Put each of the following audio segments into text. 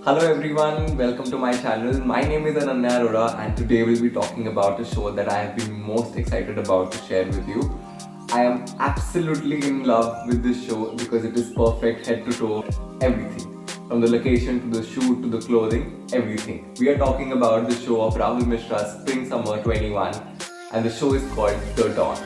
Hello everyone, welcome to my channel. My name is Ananya Arora and today we'll be talking about a show that I have been most excited about to share with you. I am absolutely in love with this show because it is perfect head to toe, everything. From the location to the shoot to the clothing, everything. We are talking about the show of Rahul Mishra Spring Summer 21 and the show is called The Dawn.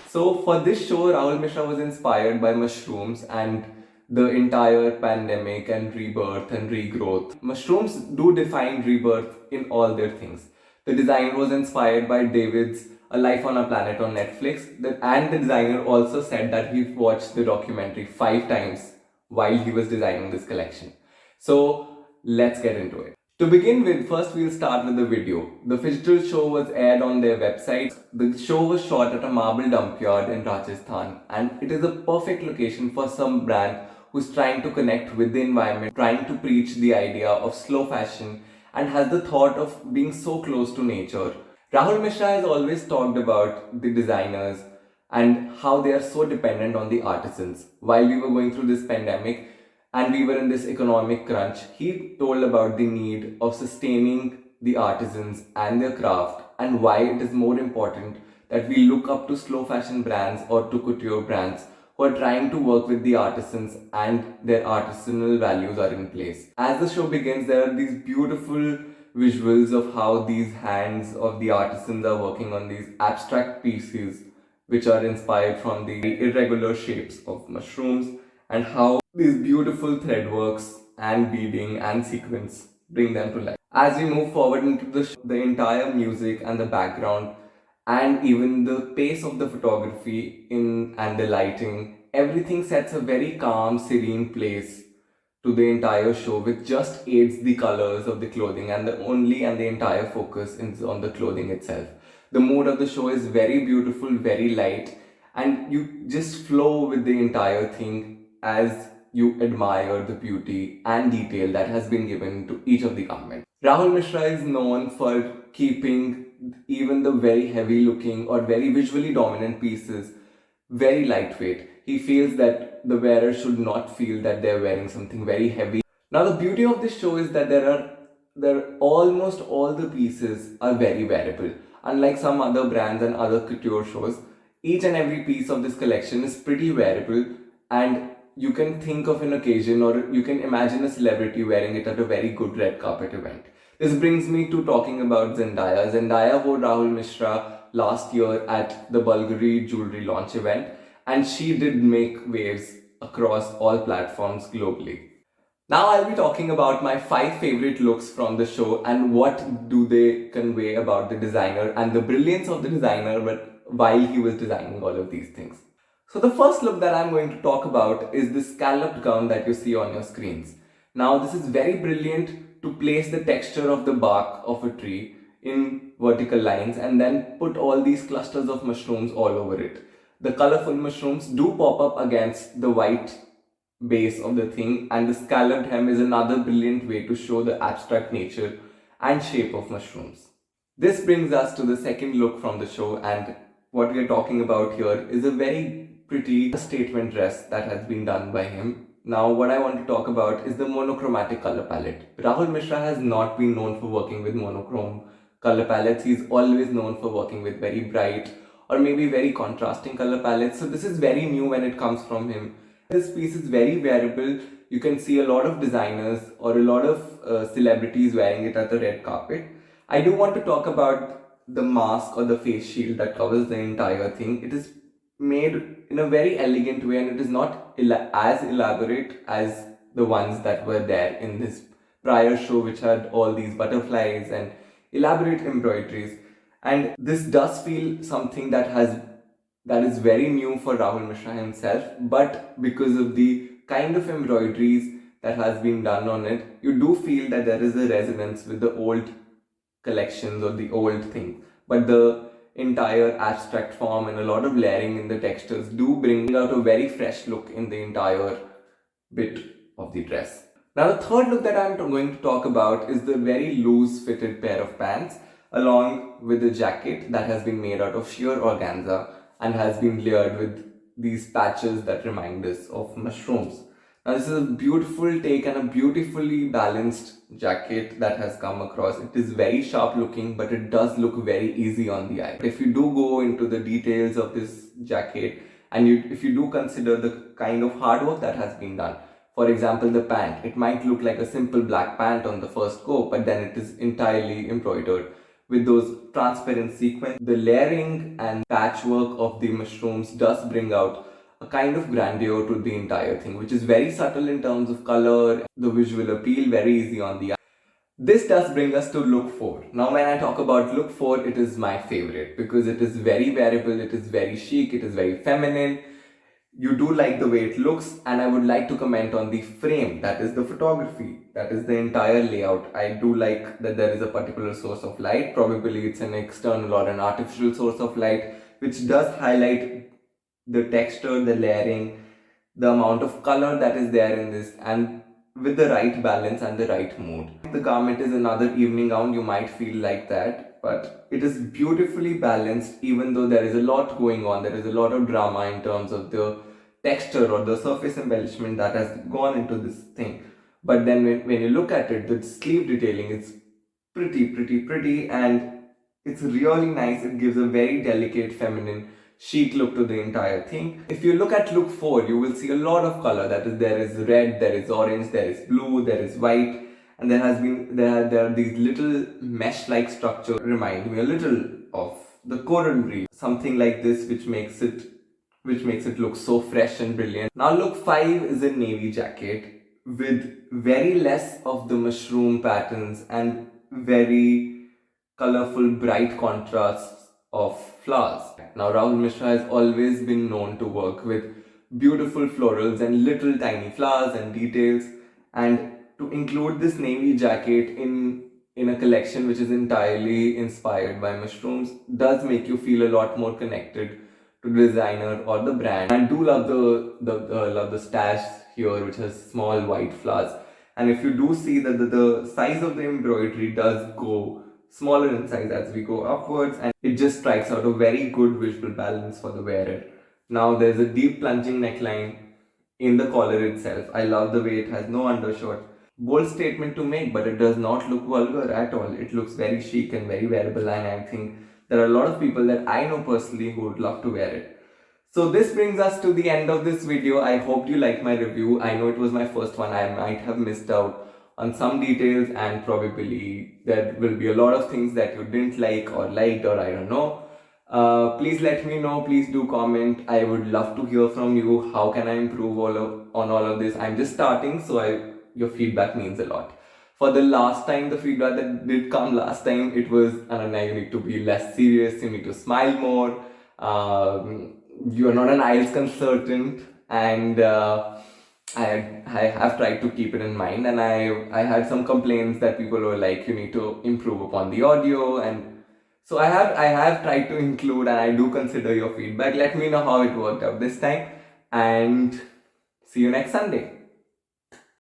So for this show, Rahul Mishra was inspired by mushrooms and the entire pandemic and rebirth and regrowth. Mushrooms do define rebirth in all their things. The designer was inspired by David's A Life on a Planet on Netflix, and the designer also said that he watched the documentary 5 times while he was designing this collection. So let's get into it. To begin with, first we'll start with the video. The phygital show was aired on their website. The show was shot at a marble dump yard in Rajasthan, and it is a perfect location for some brand who's trying to connect with the environment, trying to preach the idea of slow fashion and has the thought of being so close to nature. Rahul Mishra has always talked about the designers and how they are so dependent on the artisans. While we were going through this pandemic, and we were in this economic crunch, he told about the need of sustaining the artisans and their craft and why it is more important that we look up to slow fashion brands or to couture brands who are trying to work with the artisans and their artisanal values are in place. As the show begins, there are these beautiful visuals of how these hands of the artisans are working on these abstract pieces which are inspired from the irregular shapes of mushrooms, and how these beautiful threadworks and beading and sequins bring them to life. As we move forward into the entire music and the background and even the pace of the photography and the lighting, everything sets a very calm, serene place to the entire show, which just aids the colors of the clothing, and the entire focus is on the clothing itself. The mood of the show is very beautiful, very light, and you just flow with the entire thing as you admire the beauty and detail that has been given to each of the garments. Rahul Mishra is known for keeping even the very heavy looking or very visually dominant pieces very lightweight. He feels that the wearer should not feel that they're wearing something very heavy. Now the beauty of this show is that there almost all the pieces are very wearable. Unlike some other brands and other couture shows, each and every piece of this collection is pretty wearable, and you can think of an occasion or you can imagine a celebrity wearing it at a very good red carpet event. This brings me to talking about Zendaya. Zendaya wore Rahul Mishra last year at the Bulgari jewelry launch event, and she did make waves across all platforms globally. Now I'll be talking about my 5 favorite looks from the show and what do they convey about the designer and the brilliance of the designer while he was designing all of these things. So the first look that I'm going to talk about is this scalloped gown that you see on your screens. Now this is very brilliant to place the texture of the bark of a tree in vertical lines and then put all these clusters of mushrooms all over it. The colorful mushrooms do pop up against the white base of the thing, and the scalloped hem is another brilliant way to show the abstract nature and shape of mushrooms. This brings us to the second look from the show, and what we are talking about here is a very pretty statement dress that has been done by him. Now what I want to talk about is the monochromatic color palette. Rahul Mishra has not been known for working with monochrome color palettes. He's always known for working with very bright or maybe very contrasting color palettes. So this is very new when it comes from him. This piece is very wearable. You can see a lot of designers or a lot of celebrities wearing it at the red carpet. I do want to talk about the mask or the face shield that covers the entire thing. It is made in a very elegant way, and it is not as elaborate as the ones that were there in this prior show, which had all these butterflies and elaborate embroideries. And this does feel something that is very new for Rahul Mishra himself, but because of the kind of embroideries that has been done on it, you do feel that there is a resonance with the old collections or the old thing. But the entire abstract form and a lot of layering in the textures do bring out a very fresh look in the entire bit of the dress. Now the third look that I'm going to talk about is the very loose fitted pair of pants along with a jacket that has been made out of sheer organza and has been layered with these patches that remind us of mushrooms. Now this is a beautiful take and a beautifully balanced jacket that has come across. It is very sharp looking, but it does look very easy on the eye. If you do go into the details of this jacket and if you do consider the kind of hard work that has been done, for example, the pant, it might look like a simple black pant on the first go, but then it is entirely embroidered with those transparent sequins. The layering and patchwork of the mushrooms does bring out a kind of grandeur to the entire thing, which is very subtle in terms of color, the visual appeal, very easy on the eye. This does bring us to look 4. Now when I talk about look 4, it is my favorite because it is very wearable, it is very chic, it is very feminine. You do like the way it looks, and I would like to comment on the frame, that is the photography, that is the entire layout. I do like that there is a particular source of light, probably it's an external or an artificial source of light, which does highlight the texture, the layering, the amount of color that is there in this, and with the right balance and the right mood. If the garment is another evening gown, you might feel like that, but it is beautifully balanced. Even though there is a lot going on, there is a lot of drama in terms of the texture or the surface embellishment that has gone into this thing, but then when you look at it, the sleeve detailing is pretty, and it's really nice. It gives a very delicate feminine chic look to the entire thing. If you look at look 4, you will see a lot of color. That is, there is red, there is orange, there is blue, there is white, and there are these little mesh-like structures. Remind me a little of the coral reef, something like this, which makes it look so fresh and brilliant. Now look 5 is a navy jacket with very less of the mushroom patterns and very colorful, bright contrasts of flowers. Now Rahul Mishra has always been known to work with beautiful florals and little tiny flowers and details, and to include this navy jacket in a collection which is entirely inspired by mushrooms does make you feel a lot more connected to the designer or the brand. I do love the stash here, which has small white flowers, and if you do see that the size of the embroidery does go smaller in size as we go upwards, and it just strikes out a very good visual balance for the wearer. Now there's a deep plunging neckline in the collar itself. I love the way it has no undershot. Bold statement to make, but it does not look vulgar at all. It looks very chic and very wearable, and I think there are a lot of people that I know personally who would love to wear it. So this brings us to the end of this video. I hope you liked my review. I know it was my first one. I might have missed out on some details, and probably there will be a lot of things that you didn't like or liked, or I don't know. Please let me know. Please do comment. I would love to hear from you. How can I improve on all of this? I'm just starting, so your feedback means a lot. For the last time, the feedback that did come last time, it was, Ananya, you need to be less serious, you need to smile more, you're not an IELTS consultant, and I have tried to keep it in mind, and I had some complaints that people were like, you need to improve upon the audio, and so I have tried to include, and I do consider your feedback. Let me know how it worked out this time, and see you next Sunday.